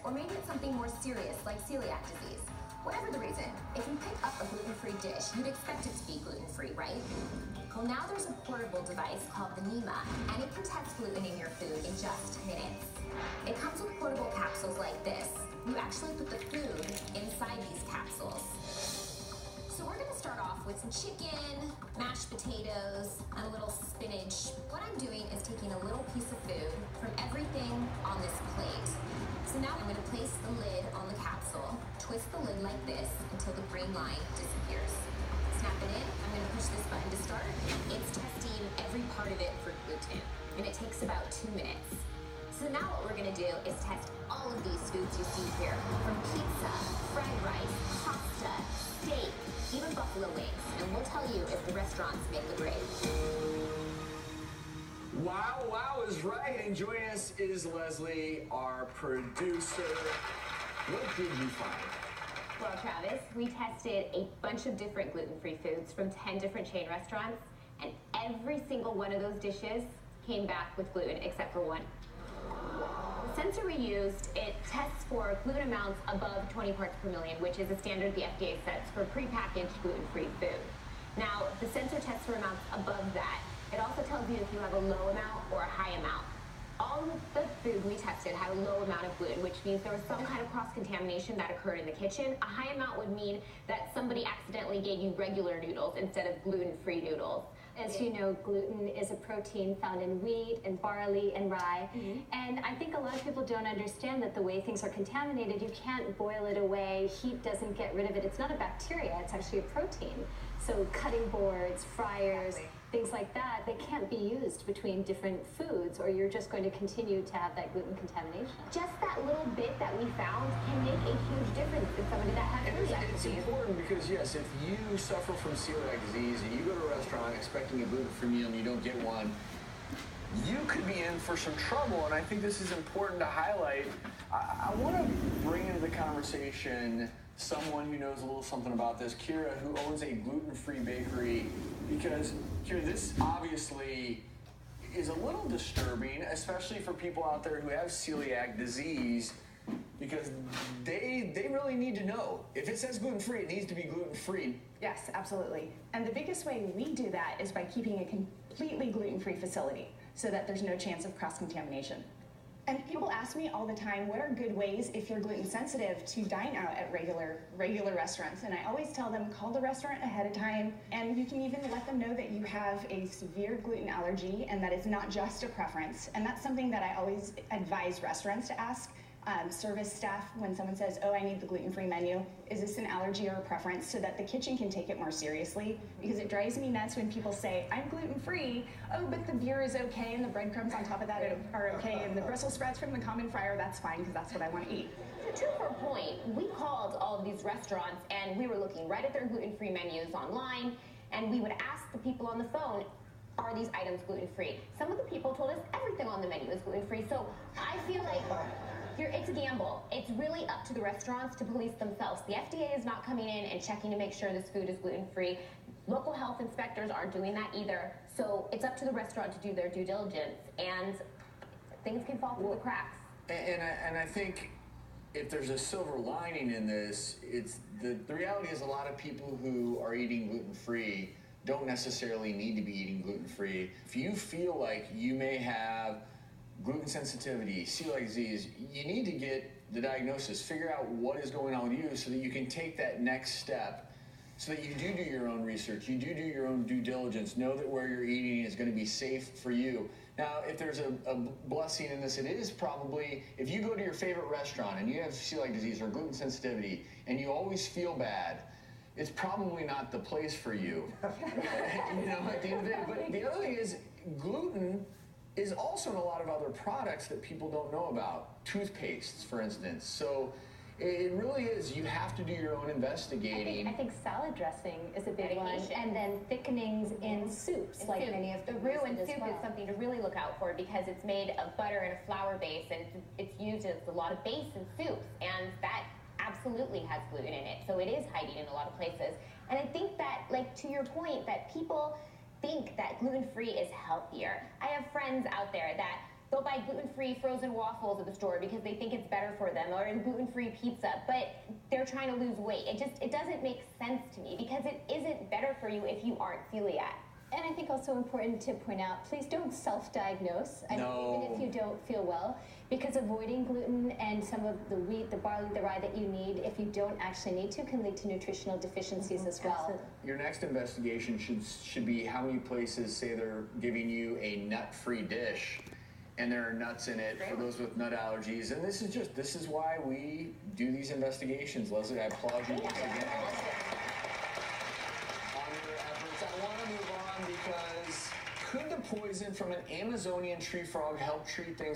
or maybe it's something more serious like celiac disease. Whatever the reason, if you pick up a gluten-free dish, you'd expect it to be gluten-free, right? Well, now there's a portable device called the NEMA, and it can test gluten in your food in just minutes. It comes with portable capsules like this. You actually put the food inside these capsules. So we're gonna start off with some chicken, mashed potatoes, and a little spinach. What I'm doing is taking a little piece of food from everything on this plate. So now I'm gonna place the lid on the capsule, twist the lid like this until the green line disappears. Snap it in, I'm gonna push this button to start. It's testing every part of it for gluten, and it takes about 2 minutes. So now what we're gonna do is test all of these foods you see here, from pizza, fried rice, pasta, steak, even buffalo wings, and we'll tell you if the restaurants make the grade. Wow is right, and joining us is Leslie, our producer. What did you find? Well, Travis, we tested a bunch of different gluten-free foods from 10 different chain restaurants, and every single one of those dishes came back with gluten except for one. The sensor we used, it tests for gluten amounts above 20 parts per million, which is a standard the FDA sets for prepackaged gluten-free food. Now, the sensor tests for amounts above that. It also tells you if you have a low amount or a high amount. All of the food we tested had a low amount of gluten, which means there was some kind of cross-contamination that occurred in the kitchen. A high amount would mean that somebody accidentally gave you regular noodles instead of gluten-free noodles. As you know, gluten is a protein found in wheat and barley and rye. And I think a lot of people don't understand that the way things are contaminated, you can't boil it away. Heat doesn't get rid of it. It's not a bacteria, it's actually a protein. So cutting boards, fryers, things like that, they can't be used between different foods, or you're just going to continue to have that gluten contamination. Just that little bit that we found can make a huge difference in somebody that has celiac It's disease. important because, yes, if you suffer from celiac disease and you go to a restaurant expecting a gluten-free meal and you don't get one, you could be in for some trouble, and I think this is important to highlight. I want to bring into the conversation someone who knows a little something about this, Kira, who owns a gluten-free bakery, because, Kira, this obviously is a little disturbing, especially for people out there who have celiac disease, because they really need to know. If it says gluten-free, it needs to be gluten-free. Yes, absolutely. And the biggest way we do that is by keeping a completely gluten-free facility so that there's no chance of cross-contamination. And people ask me all the time, what are good ways, if you're gluten sensitive, to dine out at regular restaurants? And I always tell them, call the restaurant ahead of time, and you can even let them know that you have a severe gluten allergy and that it's not just a preference. And that's something that I always advise restaurants to ask. Service staff, when someone says, oh, I need the gluten-free menu, is this an allergy or a preference, so that the kitchen can take it more seriously? Because it drives me nuts when people say, I'm gluten-free, oh, but the beer is okay, and the breadcrumbs on top of that are okay, and the Brussels sprouts from the common fryer, that's fine, because that's what I want to eat. To her point, we called all of these restaurants, and we were looking right at their gluten-free menus online, and we would ask the people on the phone, are these items gluten-free? Some of the people told us everything on the menu is gluten-free, so I feel like it's a gamble. It's really up to the restaurants to police themselves. The FDA is not coming in and checking to make sure this food is gluten-free. Local health inspectors aren't doing that either. So it's up to the restaurant to do their due diligence, and things can fall through the cracks. And I think if there's a silver lining in this, it's the reality is a lot of people who are eating gluten-free don't necessarily need to be eating gluten-free. If you feel like you may have gluten sensitivity, celiac disease, you need to get the diagnosis, figure out what is going on with you so that you can take that next step, so that you do your own research, you do your own due diligence, know that where you're eating is going to be safe for you. Now, if there's a blessing in this, it is probably, if you go to your favorite restaurant and you have celiac disease or gluten sensitivity and you always feel bad, it's probably not the place for you. You know, at the end of the day. But the other thing is, gluten is also in a lot of other products that people don't know about. Toothpastes, for instance. So it really is, you have to do your own investigating. I think salad dressing is a big one, and then thickenings in soups, like many of the them roux in as soup well. is something to really look out for, because it's made of butter and a flour base, and it's used as a lot of base in soups, and that absolutely has gluten in it. So it is hiding in a lot of places. And I think that, like, to your point, that people think that gluten-free is healthier. I have friends out there that They'll buy gluten-free frozen waffles at the store because they think it's better for them, or gluten-free pizza, but they're trying to lose weight. It doesn't make sense to me because it isn't better for you if you aren't celiac. And I think also important to point out, please don't self-diagnose. I mean, even if you don't feel well, because avoiding gluten and some of the wheat, the barley, the rye that you need, if you don't actually need to, can lead to nutritional deficiencies as well. Absolutely. Your next investigation should be how many places say they're giving you a nut-free dish and there are nuts in it for those with nut allergies. And this is why we do these investigations. Leslie, I applaud you once again. I want to move on because could the poison from an Amazonian tree frog help treat things